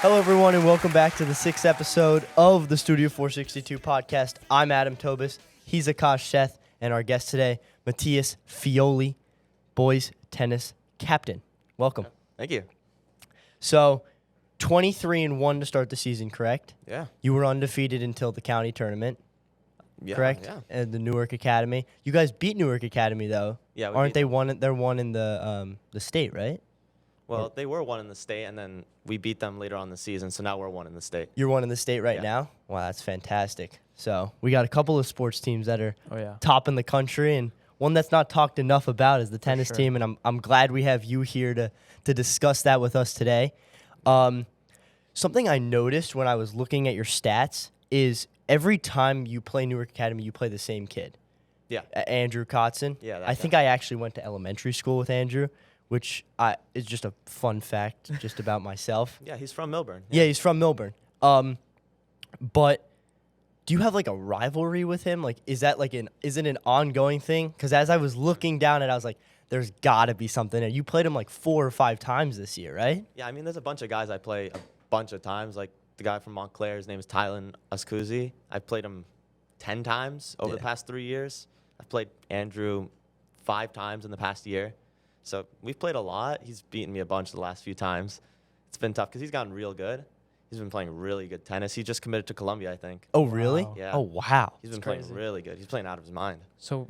Hello, everyone, and welcome back to the 6th episode of the Studio 462 podcast. I'm Adam Tobis. He's Akash Seth, and our guest today, Matias Feoli, boys tennis captain. Welcome. Thank you. So, 23-1 to start the season, correct? Yeah. You were undefeated until the county tournament, correct? Yeah. And the Newark Academy. You guys beat Newark Academy, though. Yeah. Aren't they one? They're one in the state, right? Well, they were one in the state, and then we beat them later on in the season, so now we're one in the state. You're one in the state right now? Wow, that's fantastic. So we got a couple of sports teams that are top in the country, and one that's not talked enough about is the tennis team, and I'm glad we have you here to discuss that with us today. Something I noticed when I was looking at your stats is every time you play Newark Academy, you play the same kid. Yeah. Andrew Kotzen. Yeah. I think I actually went to elementary school with Andrew, which is just a fun fact just about myself. Yeah, he's from Milburn. Yeah, he's from Milburn. But do you have like a rivalry with him? Like, is it an ongoing thing? Because as I was looking down at it, I was like, there's got to be something. And you played him like 4 or 5 times this year, right? Yeah, I mean, there's a bunch of guys I play a bunch of times. Like the guy from Montclair, his name is Tylen Askuzi. I've played him 10 times over the past 3 years. I've played Andrew 5 times in the past year. So we've played a lot. He's beaten me a bunch the last few times. It's been tough because he's gotten real good. He's been playing really good tennis. He just committed to Columbia, I think. Oh, really? Wow. Yeah. Oh, wow. He's been playing really good. He's playing out of his mind. So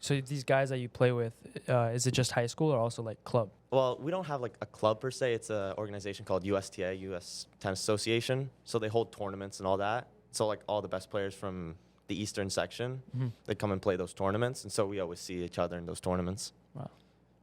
these guys that you play with, is it just high school or also like club? Well, we don't have like a club per se. It's an organization called USTA, U.S. Tennis Association. So they hold tournaments and all that. So like all the best players from the Eastern section, they come and play those tournaments. And so we always see each other in those tournaments. Wow.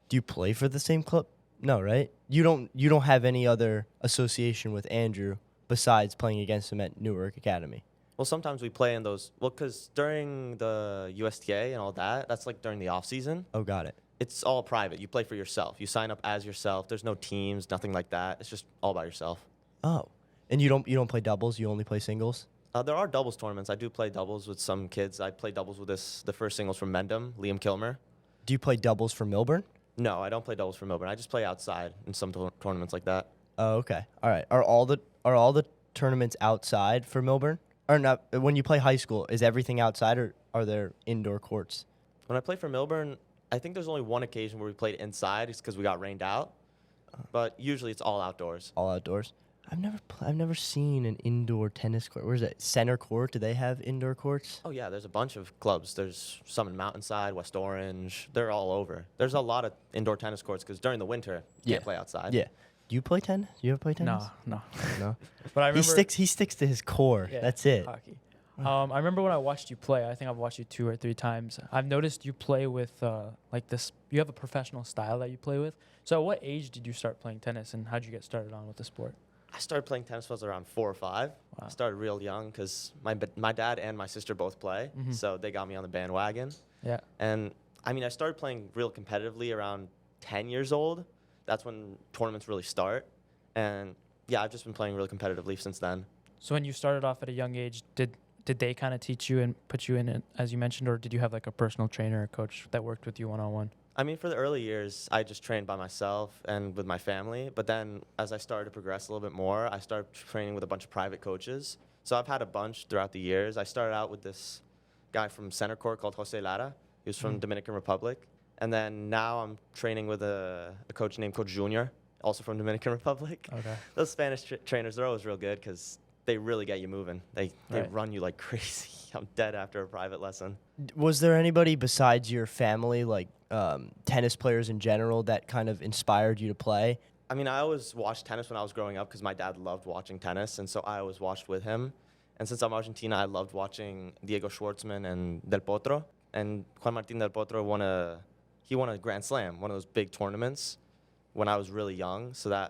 Do you play for the same club? No, right? You don't have any other association with Andrew besides playing against him at Newark Academy. Well, sometimes we play in those. Well, because during the USTA and all that, that's like during the off season. Oh, got it. It's all private. You play for yourself. You sign up as yourself. There's no teams, nothing like that. It's just all by yourself. Oh, and you don't play doubles. You only play singles. There are doubles tournaments. I do play doubles with some kids. I play doubles with the first singles from Mendham, Liam Kilmer. Do you play doubles for Milburn? No, I don't play doubles for Melbourne. I just play outside in some tournaments like that. Oh, okay. All right. Are all the tournaments outside for Milburn? Or not? When you play high school, is everything outside, or are there indoor courts? When I play for Milburn, I think there's only one occasion where we played inside. It's because we got rained out. But usually it's all outdoors. All outdoors. I've never seen an indoor tennis court. Where's that? Center Court? Do they have indoor courts? Oh, yeah, there's a bunch of clubs. There's some in Mountainside, West Orange. They're all over. There's a lot of indoor tennis courts because during the winter, you can't play outside. Yeah. Do you play tennis? You ever play tennis? No. No. But I remember He sticks to his core. Yeah, That's it. hockey. I remember when I watched you play. I think I've watched you 2 or 3 times. I've noticed you play with like this. You have a professional style that you play with. So at what age did you start playing tennis, and how did you get started on with the sport? I started playing tennis when I was around 4 or 5. Wow. I started real young because my dad and my sister both play, so they got me on the bandwagon. Yeah. And I mean, I started playing real competitively around 10 years old. That's when tournaments really start. And yeah, I've just been playing really competitively since then. So when you started off at a young age, did they kind of teach you and put you in it, as you mentioned, or did you have like a personal trainer or coach that worked with you one-on-one? I mean, for the early years, I just trained by myself and with my family. But then as I started to progress a little bit more, I started training with a bunch of private coaches. So I've had a bunch throughout the years. I started out with this guy from Center Court called Jose Lara. He was from Dominican Republic. And then now I'm training with a coach named Coach Junior, also from Dominican Republic. Okay. Those Spanish trainers, they're always real good because they really get you moving. They run you like crazy. I'm dead after a private lesson. Was there anybody besides your family, like tennis players in general, that kind of inspired you to play? I mean, I always watched tennis when I was growing up because my dad loved watching tennis, and so I always watched with him. And since I'm Argentina, I loved watching Diego Schwartzman and Del Potro. And Juan Martín Del Potro won a Grand Slam, one of those big tournaments, when I was really young. So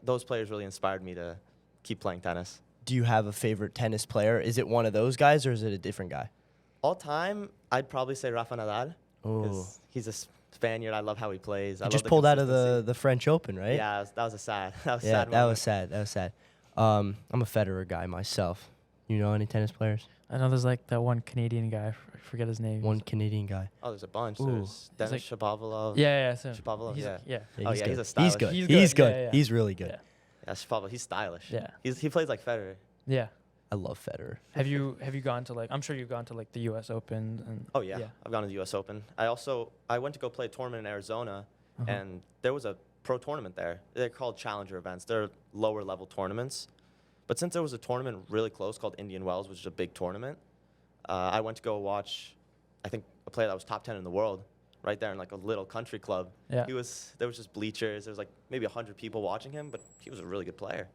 those players really inspired me to keep playing tennis. Do you have a favorite tennis player? Is it one of those guys, or is it a different guy? All time, I'd probably say Rafa Nadal. Oh, He's a Spaniard. I love how he plays. he just pulled out of the French Open, right? Yeah, that was sad. That was sad. I'm a Federer guy myself. You know any tennis players? I know there's like that one Canadian guy. I forget his name. One Canadian guy. Oh, there's a bunch. Ooh. There's Denis like- Shapovalov. Yeah. So Shapovalov, he's yeah. yeah. Oh, yeah, he's a He's stylish. good. He's He's good. good. Yeah. He's really good. Yeah. That's probably he's stylish. Yeah. He plays like Federer. Yeah. I love Federer. Have you gone to I'm sure you've gone to the U.S. Open and. Oh yeah. I've gone to the U.S. Open. I went to go play a tournament in Arizona, and there was a pro tournament there. They're called challenger events. They're lower level tournaments, but since there was a tournament really close called Indian Wells, which is a big tournament, I went to go watch, I think, a player that was top 10 in the world, right there in like a little country club. Yeah. There was just bleachers. There was like maybe 100 people watching him, but he was a really good player.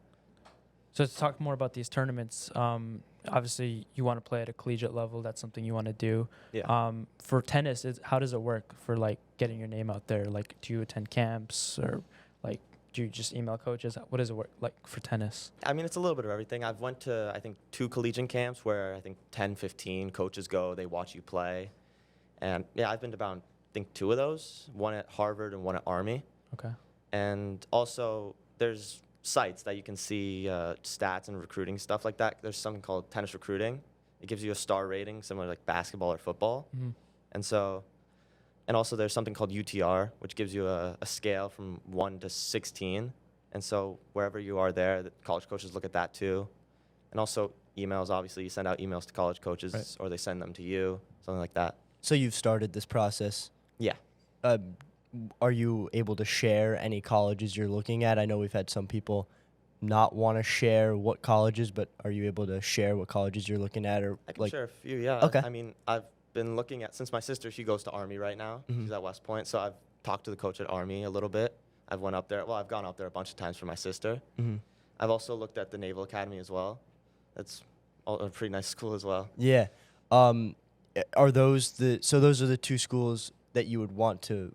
So to talk more about these tournaments, obviously you want to play at a collegiate level. That's something you want to do. Yeah. For tennis, how does it work for getting your name out there? Do you attend camps or do you just email coaches? What does it work like for tennis? I mean, it's a little bit of everything. I've went to, I think, 2 collegiate camps where I think 10, 15 coaches go. They watch you play. And, yeah, I've been to about, I think, 2 of those, one at Harvard and one at Army. Okay. And also there's sites that you can see stats and recruiting, stuff like that. There's something called Tennis Recruiting. It gives you a star rating, similar to like basketball or football. Mm-hmm. And also there's something called UTR, which gives you a scale from 1 to 16. And so wherever you are there, the college coaches look at that too. And also emails, obviously. You send out emails to college coaches, right, or they send them to you, something like that. So you've started this process? Yeah. Are you able to share any colleges you're looking at? I know we've had some people not want to share what colleges, but are you able to share what colleges you're looking at? Or I can share a few, yeah. Okay. I mean, I've been looking at, since my sister, she goes to Army right now. Mm-hmm. She's at West Point, so I've talked to the coach at Army a little bit. I've gone up there a bunch of times for my sister. Mm-hmm. I've also looked at the Naval Academy as well. That's a pretty nice school as well. Yeah. Are those those are the 2 schools that you would want to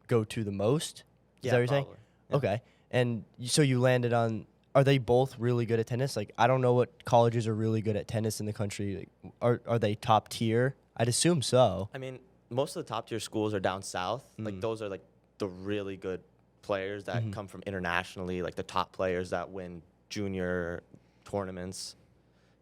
go to the most? Is that what you're saying? Yeah. Okay. And so you landed on, are they both really good at tennis? I don't know what colleges are really good at tennis in the country. Are they top tier? I'd assume so. I mean, most of the top tier schools are down south. Those are the really good players that come from internationally, the top players that win junior tournaments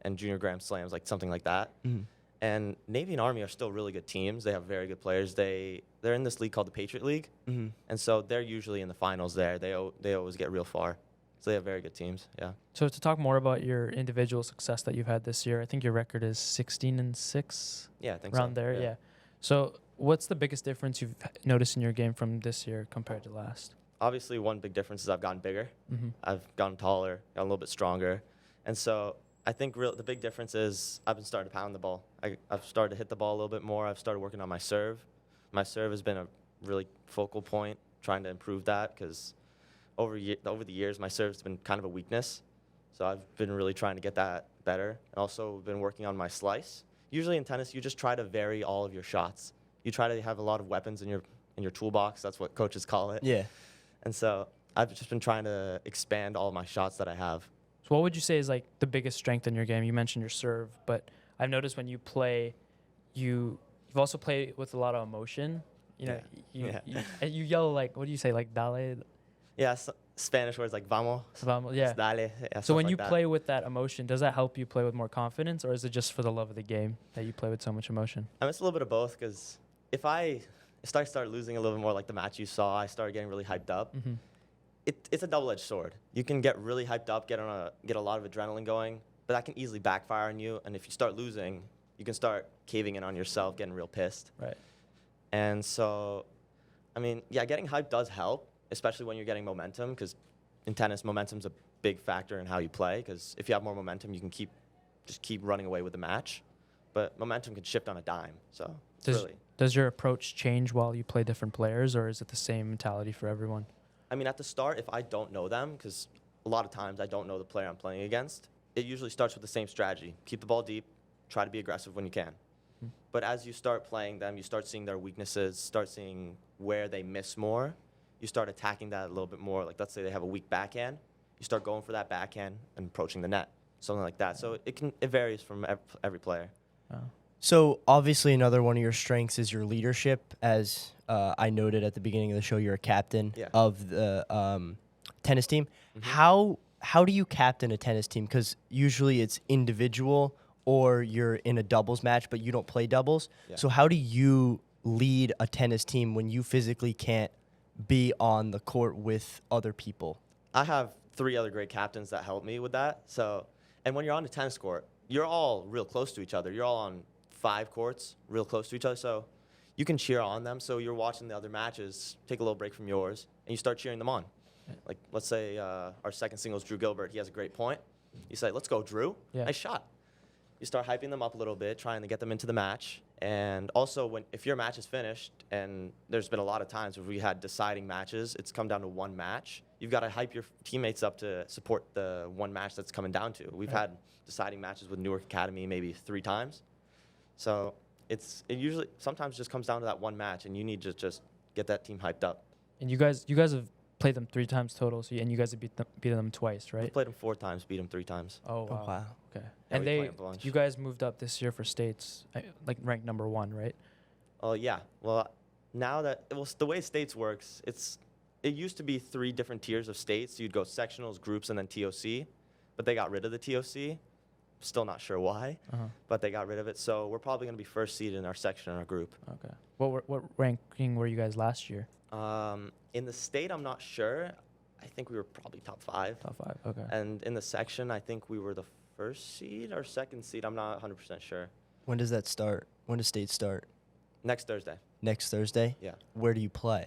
and junior Grand Slams, something like that. Mm-hmm. And Navy and Army are still really good teams. They have very good players. They're in this league called the Patriot League, and so they're usually in the finals there. They always get real far. So they have very good teams, yeah. So to talk more about your individual success that you've had this year, I think your record is 16-6. Yeah, I think around so. there, yeah. So what's the biggest difference you've noticed in your game from this year compared to last? Obviously, one big difference is I've gotten bigger. I've gotten taller, gotten a little bit stronger, and so I think the big difference is I've been starting to pound the ball. I've started to hit the ball a little bit more. I've started working on my serve. My serve has been a really focal point, trying to improve that, because over the years, my serve's been kind of a weakness. So I've been really trying to get that better. And also been working on my slice. Usually in tennis, you just try to vary all of your shots. You try to have a lot of weapons in your toolbox. That's what coaches call it. Yeah. And so I've just been trying to expand all my shots that I have. So what would you say is the biggest strength in your game? You mentioned your serve, but I've noticed when you play, you've also played with a lot of emotion. You yell what do you say, dale? Yeah, Spanish words like vamos. Vamos, yeah. Dale. Yeah, so when you play with that emotion, does that help you play with more confidence, or is it just for the love of the game that you play with so much emotion? I mean, it's a little bit of both, because if I start losing a little bit more, like the match you saw, I started getting really hyped up. Mm-hmm. It's a double-edged sword. You can get really hyped up, get a lot of adrenaline going, but that can easily backfire on you. And if you start losing, you can start caving in on yourself, getting real pissed. Right. And so, I mean, yeah, getting hyped does help, especially when you're getting momentum, because in tennis, momentum's a big factor in how you play, because if you have more momentum, you can just keep running away with the match. But momentum can shift on a dime, so Does your approach change while you play different players, or is it the same mentality for everyone? I mean, at the start, if I don't know them, because a lot of times I don't know the player I'm playing against, it usually starts with the same strategy. Keep the ball deep, try to be aggressive when you can. But as you start playing them, you start seeing their weaknesses, start seeing where they miss more. You start attacking that a little bit more. Let's say they have a weak backhand. You start going for that backhand and approaching the net, something like that. So it varies from every player. Oh. So obviously another one of your strengths is your leadership. As I noted at the beginning of the show, you're a captain of the tennis team. Mm-hmm. How do you captain a tennis team? Because usually it's individual, or you're in a doubles match, but you don't play doubles. Yeah. So how do you lead a tennis team when you physically can't be on the court with other people? I have 3 other great captains that helped me with that. So, and when you're on a tennis court, you're all real close to each other. You're all on 5 courts, real close to each other. So you can cheer on them. So you're watching the other matches, take a little break from yours, and you start cheering them on. Like, let's say our second singles, Drew Gilbert, he has a great point. You say, let's go, Drew. Yeah. Nice shot. You start hyping them up a little bit, trying to get them into the match. And also, if your match is finished, and there's been a lot of times where we had deciding matches, it's come down to one match, you've got to hype your teammates up to support the one match that's coming down to. We've had deciding matches with Newark Academy maybe 3 times. So it usually sometimes just comes down to that one match, and you need to just get that team hyped up. And you guys have played them 3 times total, and you guys have beaten them twice, right? We played them 4 times, beat them 3 times. Oh, wow. Oh, wow. Okay. Yeah, And we play 'em a bunch. you guys moved up this year for states, like ranked number 1, right? Oh, yeah. Well, now that the way states works, it used to be 3 different tiers of states. You'd go sectionals, groups, and then TOC. But they got rid of the TOC. Still not sure why, but they got rid of it. So we're probably going to be first seed in our section and our group. Okay. What ranking were you guys last year? In the state, I'm not sure. I think we were probably top 5. Top 5. Okay. And in the section, I think we were the first seed or second seed. I'm not 100% sure. When does that start? When does state start? Next Thursday. Next Thursday? Yeah. Where do you play?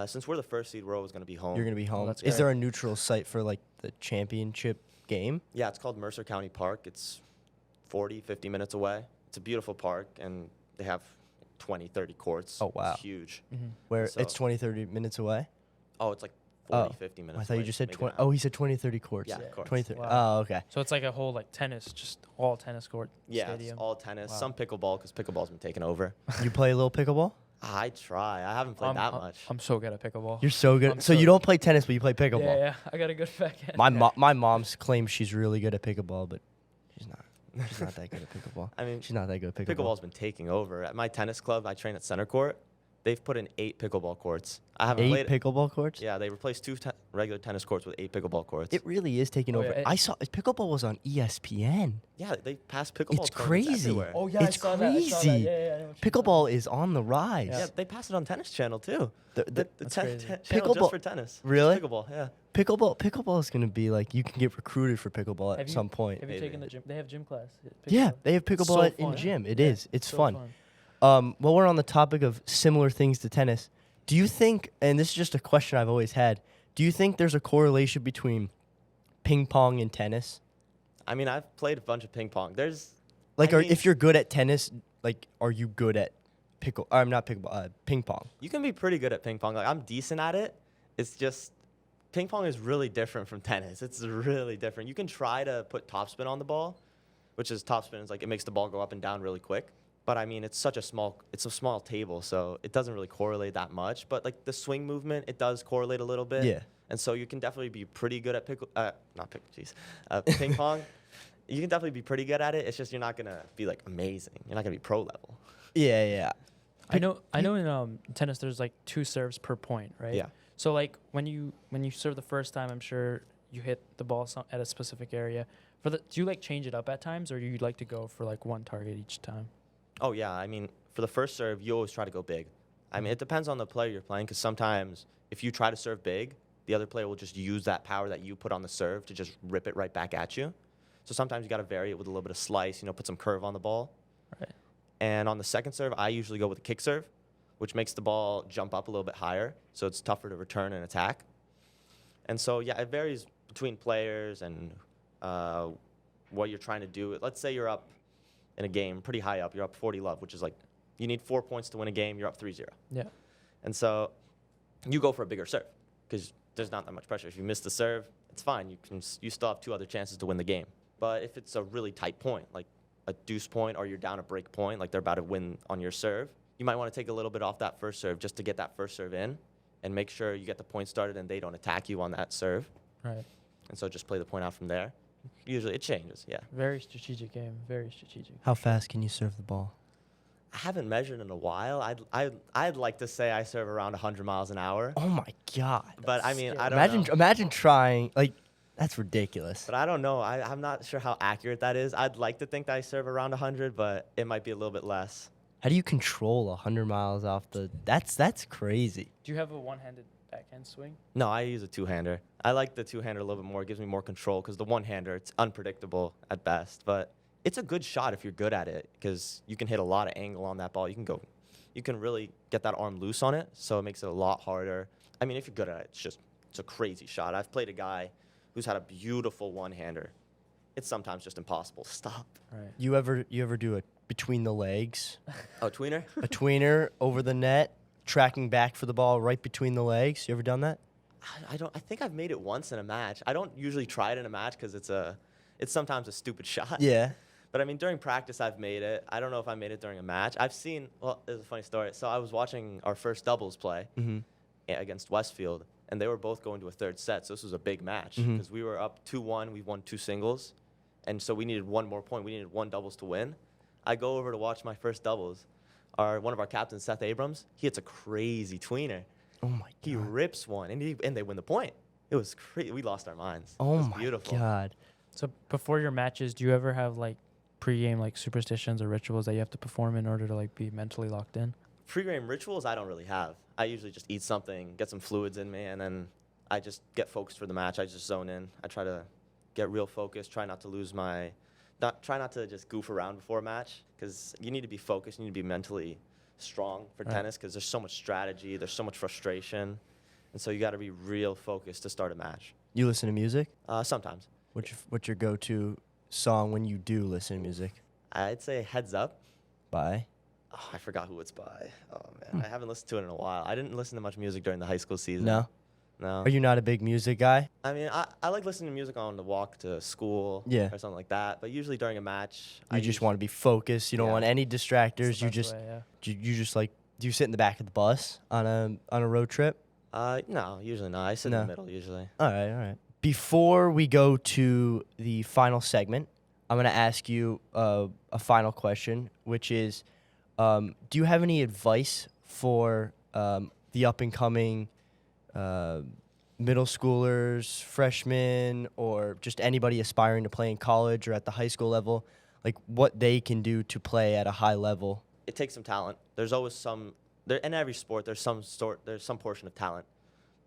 Since we're the first seed, we're always going to be home. You're going to be home. that's Is great. there a neutral site for like the championship game? Yeah, it's called Mercer County Park. It's 40, 50 minutes away. It's a beautiful park, and they have 20, 30 courts. Oh, wow. It's huge. Where So- it's 20, 30 minutes away? Oh, it's like 40, Oh. 50 minutes I thought away, you just said maybe 20. an hour. Oh, he said 20, 30 courts. Yeah, of course. 20, 30. Wow. Oh, okay. So it's like a whole like tennis, just all tennis court Yeah, stadium. it's all tennis. Wow. Some pickleball, because pickleball's been taken over. You play a little pickleball? I try. I haven't played that much. I'm so good at pickleball. You're so good. I'm So you don't play tennis, but you play pickleball. Yeah, I got a good backhand. My mom's claims she's really good at pickleball, but she's not. She's not that good at pickleball. I mean, She's not that good at pickleball. pickleball's been taking over. At my tennis club, I train at center court. They've put in 8 pickleball courts. I haven't 8 played it. pickleball courts? Yeah, they replaced 2 regular tennis courts with 8 pickleball courts. It really is taking Oh, over. yeah, I saw pickleball was on ESPN. Yeah, they passed pickleball. It's tournaments crazy. everywhere. Oh yeah, It's I saw that. I saw that. crazy. Yeah, I know what you're talking Pickleball is on the rise. Yeah, they passed it on Tennis Channel too. The That's crazy. channel Pickleball- just for tennis. Just Really? pickleball, yeah. Pickleball is going to be like you can get recruited for pickleball at Have you- some point. Have you Maybe. taken the gym? They have gym class. Yeah, they have pickleball So in fun. gym. It Yeah, is. It's so fun. While we're on the topic of similar things to tennis, do you think, and this is just a question I've always had, do you think there's a correlation between ping pong and tennis? I mean, I've played a bunch of ping pong. There's Like, I mean- if you're good at tennis, like, are you good at ping pong? you can be pretty good at ping pong. Like, I'm decent at it. It's just ping pong is really different from tennis. It's really different. You can try to put topspin on the ball, which is topspin is like it makes the ball go up and down really quick. But I mean, it's a small table, so it doesn't really correlate that much. But like the swing movement, it does correlate a little bit. Yeah. And so you can definitely be pretty good at ping pong. You can definitely be pretty good at it. It's just you're not gonna be like amazing. You're not gonna be pro level. Yeah. I know in tennis there's like 2 serves per point, right? Yeah. So like when you serve the first time, I'm sure you hit the ball at a specific area. Do you like change it up at times, or do you like to go for like one target each time? Oh, yeah. I mean, for the first serve, you always try to go big. I mean, it depends on the player you're playing because sometimes if you try to serve big, the other player will just use that power that you put on the serve to just rip it right back at you. So sometimes you got to vary it with a little bit of slice, put some curve on the ball. Right. And on the second serve, I usually go with a kick serve, which makes the ball jump up a little bit higher, so it's tougher to return and attack. And so, yeah, it varies between players and what you're trying to do. Let's say you're up in a game pretty high up. You're up 40-love, which is like you need 4 points to win a game. You're up 3-0. Yeah. And so you go for a bigger serve because there's not that much pressure. If you miss the serve, it's fine. You still have 2 other chances to win the game. But if it's a really tight point, like a deuce point or you're down a break point, like they're about to win on your serve, you might want to take a little bit off that first serve just to get that first serve in and make sure you get the point started and they don't attack you on that serve. Right. And so just play the point out from there. Usually it changes, yeah. Very strategic game. Very strategic. How fast can you serve the ball? I haven't measured in a while. I'd like to say I serve around 100 miles an hour. Oh my God. But I mean, I don't know. Imagine trying. Like, that's ridiculous. But I don't know. I'm not sure how accurate that is. I'd like to think that I serve around 100, but it might be a little bit less. How do you control 100 miles off the? That's crazy. Do you have a one-handed backhand swing? No, I use a two-hander. I like the two-hander a little bit more. It gives me more control because the one-hander, it's unpredictable at best. But it's a good shot if you're good at it because you can hit a lot of angle on that ball. You can really get that arm loose on it, so it makes it a lot harder. I mean, if you're good at it, it's a crazy shot. I've played a guy who's had a beautiful one-hander. It's sometimes just impossible to stop. Right. You ever do it between the legs? Oh, tweener? A tweener over the net, tracking back for the ball right between the legs. You ever done that? I think I've made it once in a match. I don't usually try it in a match because it's sometimes a stupid shot. Yeah. But I mean, during practice, I've made it. I don't know if I made it during a match. Well, there's a funny story. So I was watching our first doubles play against Westfield, and they were both going to a third set. So this was a big match because we were up 2-1. We won 2 singles. And so we needed one more point. We needed 1 doubles to win. I go over to watch my first doubles. One of our captains, Seth Abrams, he hits a crazy tweener. Oh, my God. He rips one, and they win the point. It was crazy. We lost our minds. Oh, it was my beautiful. God. So before your matches, do you ever have like pre-game like superstitions or rituals that you have to perform in order to like be mentally locked in? Pre-game rituals, I don't really have. I usually just eat something, get some fluids in me, and then I just get focused for the match. I just zone in. I try to get real focused, try not to try not to just goof around before a match because you need to be focused. You need to be mentally strong for tennis because there's so much strategy, there's so much frustration, and so you got to be real focused to start a match. You listen to music? Sometimes. What's your go-to song when you do listen to music? I'd say Heads Up. By? Oh, I forgot who it's by. Oh, man. I haven't listened to it in a while. I didn't listen to much music during the high school season. No? No. Are you not a big music guy? I mean, I like listening to music on the walk to school or something like that. But usually during a match, You just want to be focused. You don't want any distractors. You just like, do you sit in the back of the bus on a road trip? No, usually not. I sit in the middle usually. All right. Before we go to the final segment, I'm going to ask you a final question, which is, do you have any advice for the up-and-coming middle schoolers, freshmen, or just anybody aspiring to play in college or at the high school level, like what they can do to play at a high level? It takes some talent. There's always in every sport, there's some portion of talent,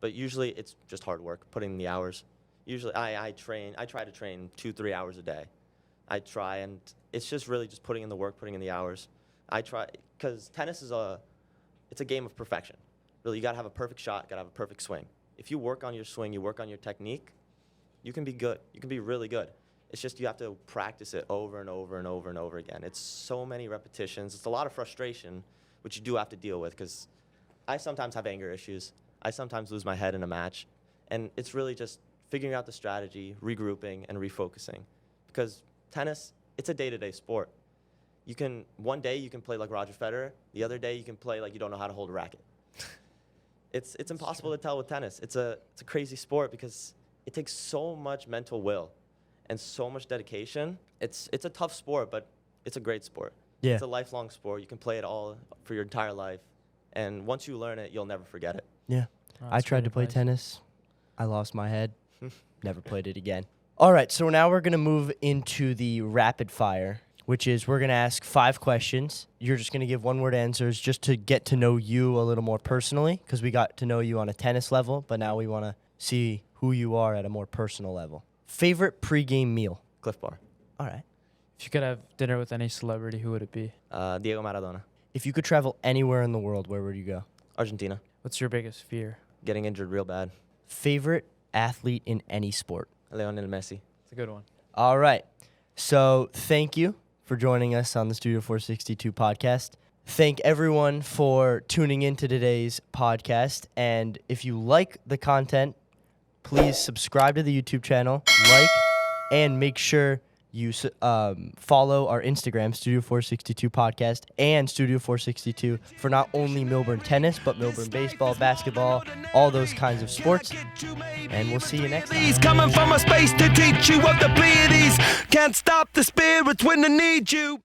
but usually it's just hard work, putting in the hours. Usually I try to train 2-3 hours a day. I try, and it's just really just putting in the work, putting in the hours. I try, because tennis it's a game of perfection. Really, you gotta have a perfect shot, gotta have a perfect swing. If you work on your swing, you work on your technique, you can be good. You can be really good. It's just you have to practice it over and over and over and over again. It's so many repetitions. It's a lot of frustration, which you do have to deal with, because I sometimes have anger issues. I sometimes lose my head in a match, and it's really just figuring out the strategy, regrouping, and refocusing. Because tennis, it's a day-to-day sport. One day you can play like Roger Federer, the other day you can play like you don't know how to hold a racket. It's impossible to tell with tennis. It's a crazy sport because it takes so much mental will and so much dedication. It's a tough sport, but it's a great sport. Yeah. It's a lifelong sport. You can play it all for your entire life. And once you learn it, you'll never forget it. Yeah. Oh, I tried great to play advice. tennis. I lost my head. Never played it again. All right, so now we're going to move into the rapid fire, which is we're going to ask 5 questions. You're just going to give one-word answers just to get to know you a little more personally, because we got to know you on a tennis level, but now we want to see who you are at a more personal level. Favorite pregame meal? Cliff Bar. All right. If you could have dinner with any celebrity, who would it be? Diego Maradona. If you could travel anywhere in the world, where would you go? Argentina. What's your biggest fear? Getting injured real bad. Favorite athlete in any sport? Lionel Messi. It's a good one. All right. So thank you for joining us on the Studio 462 podcast. Thank everyone for tuning into today's podcast. And if you like the content, please subscribe to the YouTube channel, and make sure you follow our Instagram, Studio 462 podcast, and Studio 462 for not only Milburn tennis, but Milburn baseball, basketball, all those kinds of sports. And we'll see you next time. He's coming from a space to teach you of the Pleiades. Can't stop the spirits when they need you.